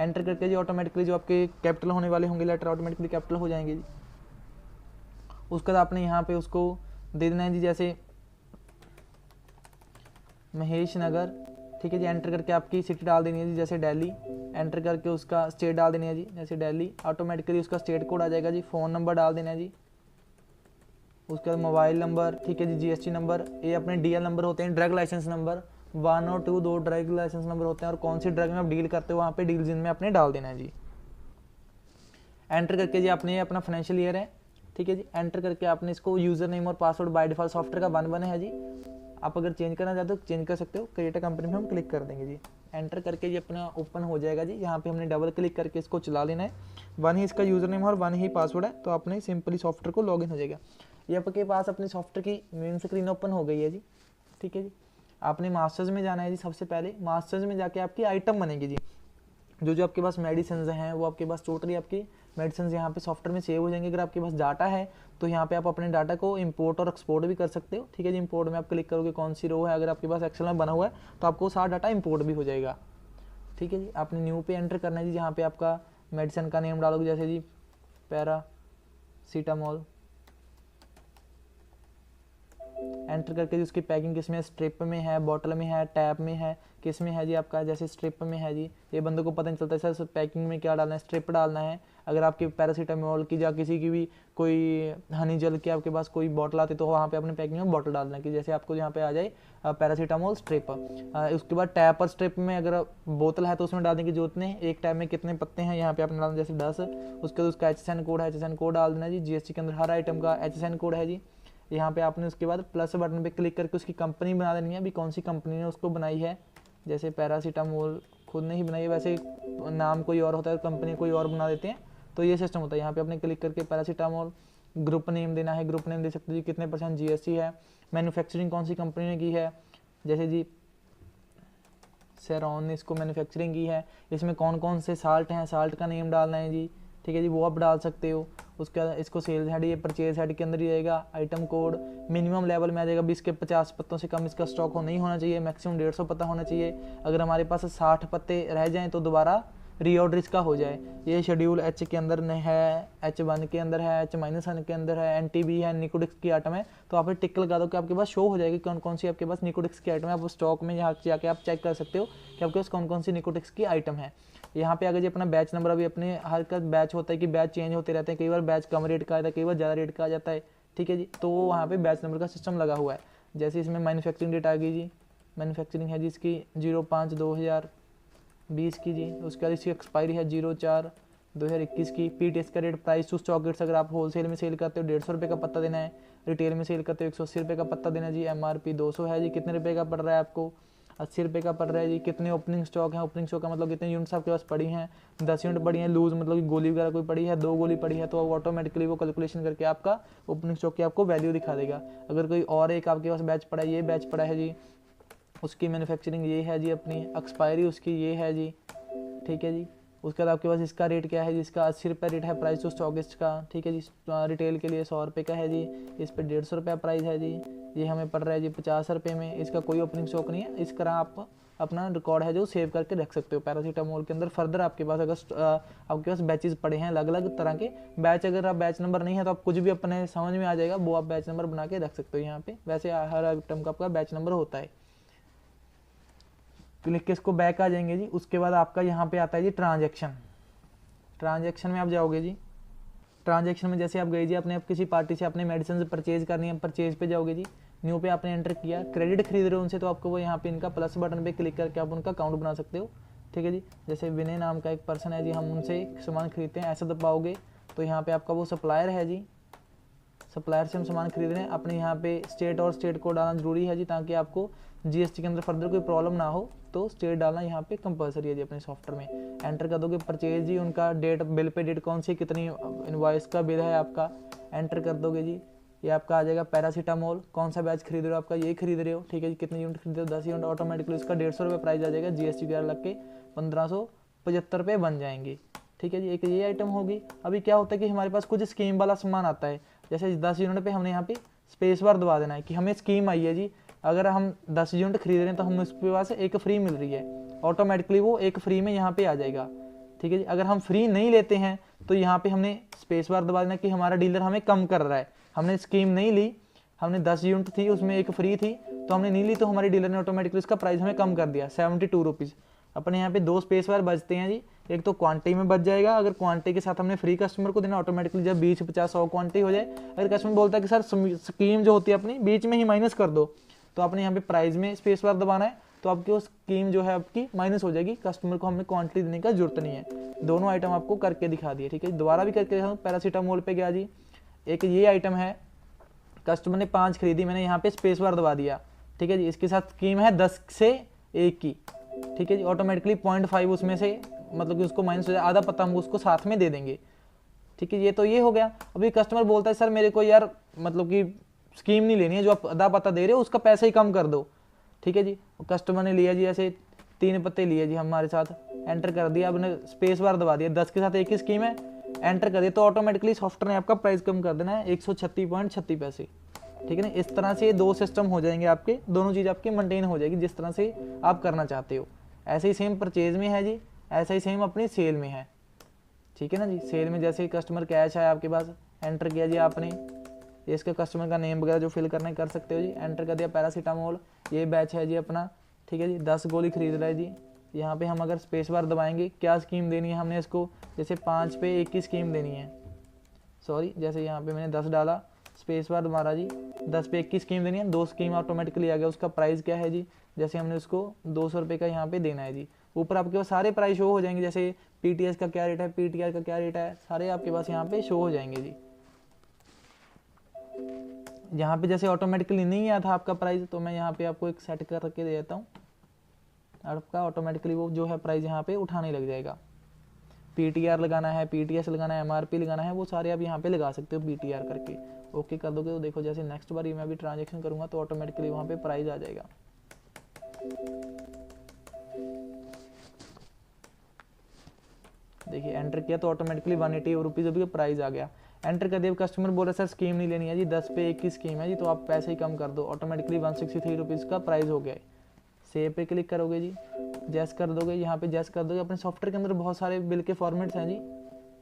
Enter करके जी automatically जो आपके कैपिटल होने वाले होंगे लेटर ऑटोमेटिकली कैपिटल हो जाएंगे जी। उसके बाद आपने यहाँ पे उसको दे देना है जी, जैसे महेश नगर, ठीक है जी। एंटर करके आपकी सिटी डाल देनी है जी, जैसे दिल्ली। एंटर करके उसका स्टेट डाल देनी है जी, जैसे दिल्ली। ऑटोमेटिकली उसका स्टेट कोड आ जाएगा जी। फ़ोन नंबर डाल देना है जी, उसके बाद मोबाइल नंबर, ठीक है जी। जीएसटी नंबर, ये अपने डीएल नंबर होते हैं, ड्रग लाइसेंस नंबर 1 और 2, 2 ड्रग लाइसेंस नंबर होते हैं, और कौन सी ड्रग में आप डील करते हो वहाँ पे डील जिन में आपने डाल देना है जी। एंटर करके जी आपने अपना फाइनेंशियल ईयर है, ठीक है जी। एंटर करके आपने इसको यूज़र नेम और पासवर्ड बाय डिफॉल्ट सॉफ्टवेयर का 1 है जी। आप अगर चेंज करना चाहते हो चेंज कर सकते हो, क्रिएट अ कंपनी में हम क्लिक कर देंगे जी। एंटर करके ये अपना ओपन हो जाएगा जी। यहाँ पे हमने डबल क्लिक करके इसको चला लेना है। 1 ही इसका यूज़र नेम और 1 ही पासवर्ड है, तो आपने सिंपली सॉफ्टवेयर को लॉगिन हो जाएगा। ये आपके पास अपने सॉफ्टवेयर की मेन स्क्रीन ओपन हो गई है जी, ठीक है जी। आपने मास्टर्स में जाना है जी। सबसे पहले मास्टर्स में जाके आपकी आइटम बनेगी जी। जो जो आपके पास मेडिसिन हैं वो आपके पास टोटली आपकी मेडिसिन यहाँ पे सॉफ्टवेयर में सेव हो जाएंगे। अगर आपके पास डाटा है तो यहाँ पे आप अपने डाटा को इंपोर्ट और एक्सपोर्ट भी कर सकते हो, ठीक है जी। इंपोर्ट में आप क्लिक करोगे कौन सी रो है, अगर आपके पास एक्सेल में बना हुआ है तो आपको सारा डाटा इंपोर्ट भी हो जाएगा, ठीक है जी। आपने न्यू पे एंटर करना है जी। जहाँ पे आपका मेडिसिन का नेम डालोगे, जैसे जी पैरासीटामोल। एंटर करके जी उसकी पैकिंग किस में है, स्ट्रिप में है, बॉटल में है, टैप में है, किस में है जी आपका, जैसे स्ट्रिप में है जी। ये बंदे को पता नहीं चलता सर पैकिंग में क्या डालना है, स्ट्रिप डालना है। अगर आपकी पैरासीटामोल की या किसी की भी कोई हनी जल की आपके पास कोई बॉटल आती तो वहाँ पे अपने पैकिंग में बॉटल डालना है कि जैसे आपको यहाँ पे आ जाए पैरासीटामोल स्ट्रिप। उसके बाद टैप और स्ट्रिप में अगर बोतल है तो उसमें डालने की जरूरत नहीं, एक टैप में कितने पत्ते हैं यहाँ पे आपने डालना, जैसे 10। उसके बाद उसका HSN कोड है, HSN कोड डाल देना जी। जीएसटी के अंदर हर आइटम का HSN कोड है जी। यहाँ पे आपने उसके बाद प्लस बटन पे क्लिक करके उसकी कंपनी बना देनी है, अभी कौन सी कंपनी ने उसको बनाई है। जैसे पैरासीटामोल खुद ने ही बनाई है, वैसे नाम कोई और होता है, कंपनी कोई और बना देते हैं, तो ये सिस्टम होता है। यहाँ पे आपने क्लिक करके पैरासीटामोल ग्रुप नेम देना है, ग्रुप नेम दे सकते हो जी, कितने % जीएसटी है। मैन्युफैक्चरिंग कौन सी कंपनी ने की है, जैसे जी सेरॉन ने इसको मैन्युफैक्चरिंग की है। इसमें कौन कौन से साल्ट हैं, साल्ट का नेम डालना है जी, ठीक है जी, वो आप डाल सकते हो। उसके बाद इसको सेल्स हेड, ये परचेज हेड के अंदर ही रहेगा। आइटम कोड मिनिमम लेवल में आ जाएगा 20 के 50 पत्तों से कम इसका स्टॉक नहीं होना चाहिए, मैक्सिमम 150 पत्ता होना चाहिए। अगर हमारे पास 60 पत्ते रह जाएं तो दोबारा रीऑर्डर इसका हो जाए। ये शेड्यूल H के अंदर है, H1 के अंदर है, H-1 के अंदर है, NTB है, निकोडिक्स की आइटम है, तो आप टिक लगा दो कि आपके पास शो हो जाएगी कौन कौन सी आपके पास निकोडिक्स की आइटम है। आप स्टॉक में यहाँ जाके आप चेक कर सकते हो कि आपके पास कौन कौन सी निकोडिक्स की आइटम है। यहाँ पे अगर जी अपना बैच नंबर, अभी अपने हर का बैच होता है कि बैच चेंज होते रहते हैं, कई बार बैच कम रेट का आता है, कई बार ज़्यादा रेट का आ जाता है, ठीक है जी। तो वहाँ पे बैच नंबर का सिस्टम लगा हुआ है। जैसे इसमें मैन्युफैक्चरिंग डेट आ गई जी, मैन्युफैक्चरिंग है जी इसकी 05/2020 की जी। उसके बाद इसकी एक्सपायरी है 04/2021 की। PTS का rate price to stock rates, अगर आप होलसेल में सेल करते हो 150 रुपये का पत्ता देना है, रिटेल में सेल करते हो 180 रुपये का पत्ता देना है जी। MRP 200 है जी, कितने रुपये का पड़ रहा है आपको, 80 रुपये का पड़ रहा है जी। कितने ओपनिंग स्टॉक है, ओपनिंग स्टॉक का मतलब कितने यूनिट्स आपके पास पड़ी हैं, 10 यूनिट पड़ी हैं लूज, मतलब कि गोली वगैरह कोई पड़ी है, 2 गोली पड़ी है, तो ऑटोमेटिकली वो कैलकुलेशन करके आपका ओपनिंग स्टॉक की आपको वैल्यू दिखा देगा। अगर कोई और एक आपके पास बैच पड़ा है, ये बैच पड़ा है जी, उसकी मैन्युफैक्चरिंग ये है जी, अपनी एक्सपायरी उसकी ये है जी, ठीक है जी। उसके बाद आपके पास इसका रेट क्या है जी, इसका 80 रुपये रेट है प्राइस टू स्टॉकिस्ट का, ठीक है जी। रिटेल के लिए 100 रुपये का है जी, इस पर 150 रुपये प्राइस है जी। ये हमें पड़ रहा है जी 50 रुपये में, इसका कोई ओपनिंग स्टॉक नहीं है। इस तरह आप अपना रिकॉर्ड है जो सेव करके रख सकते हो पैरासीटामोल के अंदर। फर्दर आपके पास अगर आपके पास बैचेस पड़े हैं अलग अलग तरह के बैच, अगर आप बैच नंबर नहीं है तो आप कुछ भी अपने समझ में आ जाएगा, वो आप बैच नंबर बना के रख सकते हो यहाँ पे। वैसे हर आइटम का आपका बैच नंबर होता है। क्लिक के इसको बैक आ जाएंगे जी। उसके बाद आपका यहाँ पे आता है जी ट्रांजैक्शन। ट्रांजैक्शन में आप जाओगे जी। ट्रांजैक्शन में जैसे आप गए जी, अपने आप किसी पार्टी से अपने मेडिसिन परचेज करनी है, परचेज पे जाओगे जी। न्यू पे आपने एंटर किया, क्रेडिट खरीद रहे हो उनसे तो आपको वो यहाँ पे इनका प्लस बटन पे क्लिक करके आप उनका अकाउंट बना सकते हो, ठीक है जी। जैसे विनय नाम का एक पर्सन है जी, हम उनसे सामान खरीदते हैं, ऐसा दबाओगे तो यहाँ पे आपका वो सप्लायर है जी, सप्लायर से हम सामान खरीद रहे हैं। अपने यहाँ पे स्टेट और स्टेट कोड डालना जरूरी है जी, ताकि आपको जीएसटी के अंदर फर्दर कोई प्रॉब्लम ना हो, तो स्टेट डालना यहाँ पे कंपलसरी है जी अपने सॉफ्टवेयर में। एंटर कर दोगे परचेज जी, उनका डेट, बिल पे डेट कौन सी, कितनी इनवॉइस का बिल है आपका, एंटर कर दोगे जी। ये आपका आ जाएगा पैरासीटामोल, कौन सा बैच खरीद रहे हो, आपका ये खरीद रहे हो, ठीक है जी। कितने यूनिट खरीद रहे हो, 10 यूनिट, ऑटोमेटिकली इसका 150 रुपये प्राइस आ जाएगा, जीएसटी वगैरह लग के 1575 रुपये बन जाएंगे, ठीक है जी। एक ये आइटम होगी। अभी क्या होता है कि हमारे पास कुछ स्कीम वाला सामान आता है, जैसे 10 यूनिट पे हमने यहाँ पे स्पेस बार दबा देना है कि हमें स्कीम आई है जी, अगर हम 10 यूनिट खरीद रहे हैं तो हमें उसके पास एक फ्री मिल रही है, ऑटोमेटिकली वो एक फ्री में यहाँ पे आ जाएगा, ठीक है जी। अगर हम फ्री नहीं लेते हैं तो यहाँ पे हमने स्पेस बार दबा देना कि हमारा डीलर हमें कम कर रहा है। हमने स्कीम नहीं ली, हमने 10 यूनिट थी उसमें एक फ्री थी तो हमने नहीं ली, तो हमारी डीलर ने ऑटोमेटिकली उसका प्राइस हमें कम कर दिया 72 रुपीज़। अपने यहाँ पे 2 स्पेस बार बचते हैं जी, एक तो क्वांटिटी में बच जाएगा, अगर क्वांटिटी के साथ हमने फ्री कस्टमर को देना ऑटोमेटिकली जब 20 50 100 क्वांटिटी हो जाए, अगर कस्टमर बोलता है कि सर स्कीम जो होती है अपनी बीच में ही माइनस कर दो, तो आपने यहाँ पे प्राइस में स्पेस बार दबाना है, तो आपकी वो स्कीम जो है आपकी माइनस हो जाएगी, कस्टमर को हमें क्वांटिटी देने का जरूरत नहीं है। दोनों आइटम आपको करके दिखा दिए, ठीक है। दोबारा भी करके दिखाऊँ, पैरासीटामोल पे गया जी, एक ये आइटम है, कस्टमर ने 5 खरीदी, मैंने यहाँ पे स्पेस बार दबा दिया, ठीक है जी। इसके साथ स्कीम है 10 से 1 की, ठीक है जी। ऑटोमेटिकली 0.5 उसमें से मतलब कि उसको माइनस हो जाए, आधा पत्ता हम उसको साथ में दे देंगे, ठीक है। ये तो ये हो गया। अभी कस्टमर बोलता है सर मेरे को यार मतलब कि स्कीम नहीं लेनी है, जो आप आधा पत्ता दे रहे हो उसका पैसा ही कम कर दो, ठीक है जी। कस्टमर ने लिया जी, ऐसे 3 पत्ते लिए जी हमारे साथ, एंटर कर दिया, आपने स्पेस बार दबा दिया, 10 के साथ 1 की स्कीम है, एंटर कर दिया, तो ऑटोमेटिकली सॉफ्टवेयर ने आपका प्राइस कम कर देना है 136.36 पैसे, ठीक है ना। इस तरह से 2 सिस्टम हो जाएंगे आपके, दोनों चीज़ आपकी मेंटेन हो जाएगी जिस तरह से आप करना चाहते हो। ऐसे ही सेम परचेज में है जी, ऐसा ही सेम अपनी सेल में है, ठीक है ना जी। सेल में जैसे कस्टमर कैश है आपके पास, एंटर किया जी आपने, ये इसका कस्टमर का नेम वगैरह जो फिल करना है कर सकते हो जी, एंटर कर दिया पैरासीटामोल, ये बैच है जी अपना, ठीक है जी। 10 गोली खरीद रहा है जी। यहाँ पे हम अगर स्पेस बार दबाएंगे, क्या स्कीम देनी है हमने इसको, जैसे 5 पे 1 की स्कीम देनी है, सॉरी, जैसे यहाँ पे मैंने 10 डाला, स्पेस बार मारा जी, 10 पे 1 की स्कीम देनी है, 2 स्कीम ऑटोमेटिकली आ गया। उसका प्राइस क्या है जी, जैसे हमने उसको 200 रुपये का यहाँ पे देना है जी। ऊपर आपके पास सारे प्राइस शो हो जाएंगे, जैसे पीटीएस का क्या रेट है, पीटीआर का क्या रेट है, सारे आपके पास यहाँ पे शो हो जाएंगे जी। यहाँ पे जैसे ऑटोमेटिकली नहीं आया था आपका प्राइस, तो मैं यहाँ पे आपको एक सेट कर के दे देता हूँ, आपका ऑटोमेटिकली वो जो है प्राइस यहाँ पे उठाने लग जाएगा। पीटीआर लगाना है, पीटीएस लगाना है, एमआरपी लगाना है, वो सारे आप यहाँ पे लगा सकते हो पीटीआर करके। ओके कर दोगे तो देखो जैसे नेक्स्ट बार ये मैं भी ट्रांजेक्शन करूँगा तो ऑटोमेटिकली वहाँ पे प्राइस आ जाएगा। देखिए एंटर किया तो ऑटोमेटिकली 180 रुपीज़ अभी प्राइस आ गया। एंटर कर दिया, कस्टमर बोल रहा है सर स्कीम नहीं लेनी है जी, 10 पे 1 की स्कीम है जी, तो आप पैसे ही कम कर दो, ऑटोमेटिकली 163 रुपीज़ का प्राइस हो गया है। सेव पे क्लिक करोगे जी, जैस कर दोगे, यहाँ पे जैस कर दोगे। अपने सॉफ्टवेयर के अंदर बहुत सारे बिल के फॉर्मेट्स हैं जी,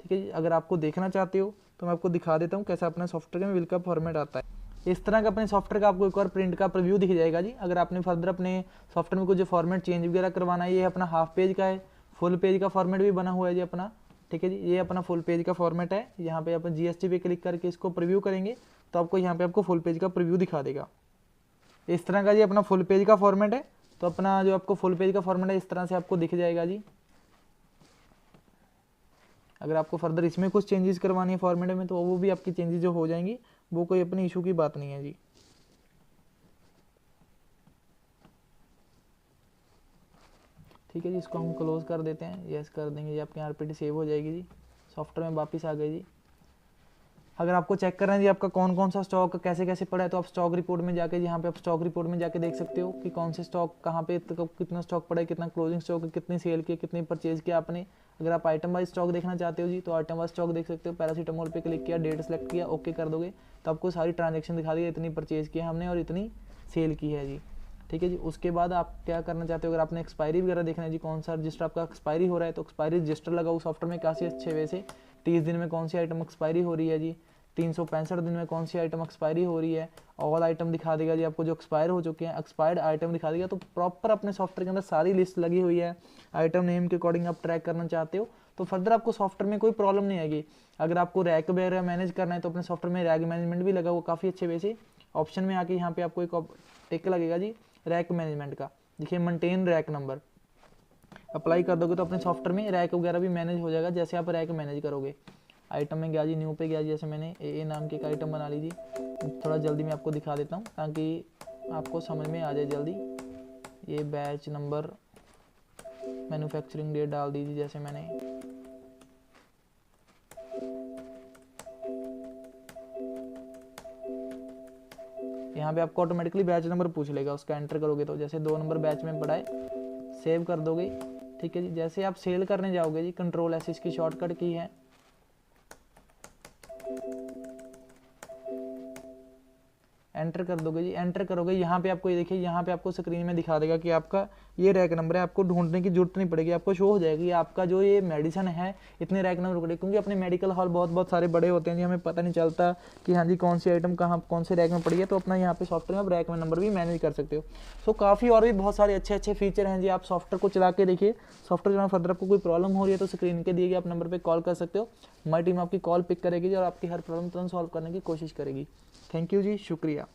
ठीक है जी। अगर आपको देखना चाहते हो तो मैं आपको दिखा देता हूँ कैसा अपने सॉफ्टवेयर में बिल का फॉर्मेट आता है। इस तरह का अपने सॉफ्टवेयर का आपको एक और प्रिंट का प्रीव्यू दिख जाएगा जी। अगर आपने फर्दर अपने सॉफ्टवेयर में कुछ जो फॉर्मेट चेंज वगैरह करवाना है, ये अपना हाफ पेज का है, फुल पेज का फॉर्मेट भी बना हुआ है जी अपना, ठीक है जी। ये अपना फुल पेज का फॉर्मेट है। यहाँ पे अपन जीएसटी पे क्लिक करके इसको प्रीव्यू करेंगे तो आपको यहाँ पे आपको फुल पेज का प्रीव्यू दिखा देगा। इस तरह का जी अपना फुल पेज का फॉर्मेट है। तो अपना जो आपको फुल पेज का फॉर्मेट है इस तरह से आपको दिख जाएगा जी। अगर आपको फर्दर इसमें कुछ चेंजेस करवानी है फॉर्मेट में तो वो भी आपकी चेंजेस जो हो जाएंगी, वो कोई अपनी इशू की बात नहीं है जी। ठीक है जी, इसको हम क्लोज कर देते हैं, यस कर देंगे जी, आपकी आरपीटी सेव हो जाएगी जी। सॉफ्टवेयर में वापस आ गए जी। अगर आपको चेक करना है जी आपका कौन कौन सा स्टॉक कैसे कैसे पड़ा है, तो आप स्टॉक रिपोर्ट में जाके, यहाँ पे आप स्टॉक रिपोर्ट में जाके देख सकते हो कि कौन से स्टॉक कहाँ पे कितना स्टॉक पड़ा है, कितना क्लोजिंग स्टॉक है, कितनी सेल की, कितनी परचेज किया आपने। अगर आप आइटम वाइज स्टॉक देखना चाहते हो जी तो आइटम वाइज स्टॉक देख सकते हो। पैरासीटामोल पे क्लिक किया, डेट सेलेक्ट किया, ओके कर दोगे तो आपको सारी ट्रांजेक्शन दिखा दी, इतनी परचेज किया हमने और इतनी सेल की है जी। ठीक है जी। उसके बाद आप क्या करना चाहते हो, अगर आपने एक्सपायरी वगैरह देखना है जी, कौन सा रजिस्टर आपका एक्सपायरी हो रहा है, तो एक्सपायरी रजिस्टर लगाओ सॉफ्टवेयर में काफ़ी अच्छे वे से। 30 दिन में कौन सी आइटम एक्सपायरी हो रही है जी, 365 दिन में कौन सी आइटम एक्सपायरी हो रही है, ऑल आइटम दिखा देगा जी आपको जो एक्सपायर हो चुके हैं, एक्सपायर्ड आइटम दिखा देगा। तो प्रॉपर अपने सॉफ्टवेयर के अंदर सारी लिस्ट लगी हुई है। आइटम नेम के अकॉर्डिंग आप ट्रैक करना चाहते हो तो फर्दर आपको सॉफ्टवेयर में कोई प्रॉब्लम नहीं आएगी। अगर आपको रैक वगैरह मैनेज करना है तो अपने सॉफ्टवेयर में रैक मैनेजमेंट भी लगा हुआ काफ़ी अच्छे वे से। ऑप्शन में आके यहाँ पे आपको एक टिक लगेगा जी रैक मैनेजमेंट का, देखिए मेंटेन रैक नंबर, अप्लाई कर दोगे तो अपने सॉफ्टवेयर में रैक वगैरह भी मैनेज हो जाएगा जैसे आप रैक मैनेज करोगे। आइटम में गया जी, न्यू पे गया जी, जैसे मैंने ए नाम की एक आइटम बना ली जी। थोड़ा जल्दी मैं आपको दिखा देता हूँ ताकि आपको समझ में आ जाए जल्दी। ये बैच नंबर, मैन्युफैक्चरिंग डेट डाल दीजिए जैसे मैंने, यहाँ पे आपको ऑटोमेटिकली बैच नंबर पूछ लेगा, उसका एंटर करोगे तो जैसे 2 नंबर बैच में पड़ा है, सेव कर दोगे। ठीक है जी। जैसे आप सेल करने जाओगे जी, कंट्रोल एस इसकी शॉर्टकट की है, एंटर कर दोगे जी। एंटर करोगे, यहाँ पे आपको ये देखिए, यहाँ पे आपको स्क्रीन में दिखा देगा कि आपका ये रैक नंबर है, आपको ढूंढने की जरूरत नहीं पड़ेगी, आपको शो हो जाएगी आपका जो ये मेडिसिन है इतने रैक नंबर पड़े, क्योंकि अपने मेडिकल हॉल बहुत सारे बड़े होते हैं जी, हमें पता नहीं चलता कि हाँ जी कौन सी आइटम कहाँ कौन से रैक में पड़ी है। तो अपना यहाँ पे सॉफ्टवेयर में आप रैक में नंबर भी मैनेज कर सकते हो। सो काफ़ी और भी बहुत सारे अच्छे फीचर हैं जी। आप सॉफ्टवेयर को चला के देखिए, सॉफ्टवेयर चलाना फर्दर आपको कोई प्रॉब्लम हो रही है तो स्क्रीन के दिए गए आप नंबर पर कॉल कर सकते हो। हमारी टीम आपकी कॉल पिक करेगी और आपकी हर प्रॉब्लम तुरंत सॉल्व करने की कोशिश करेगी। थैंक यू जी, शुक्रिया।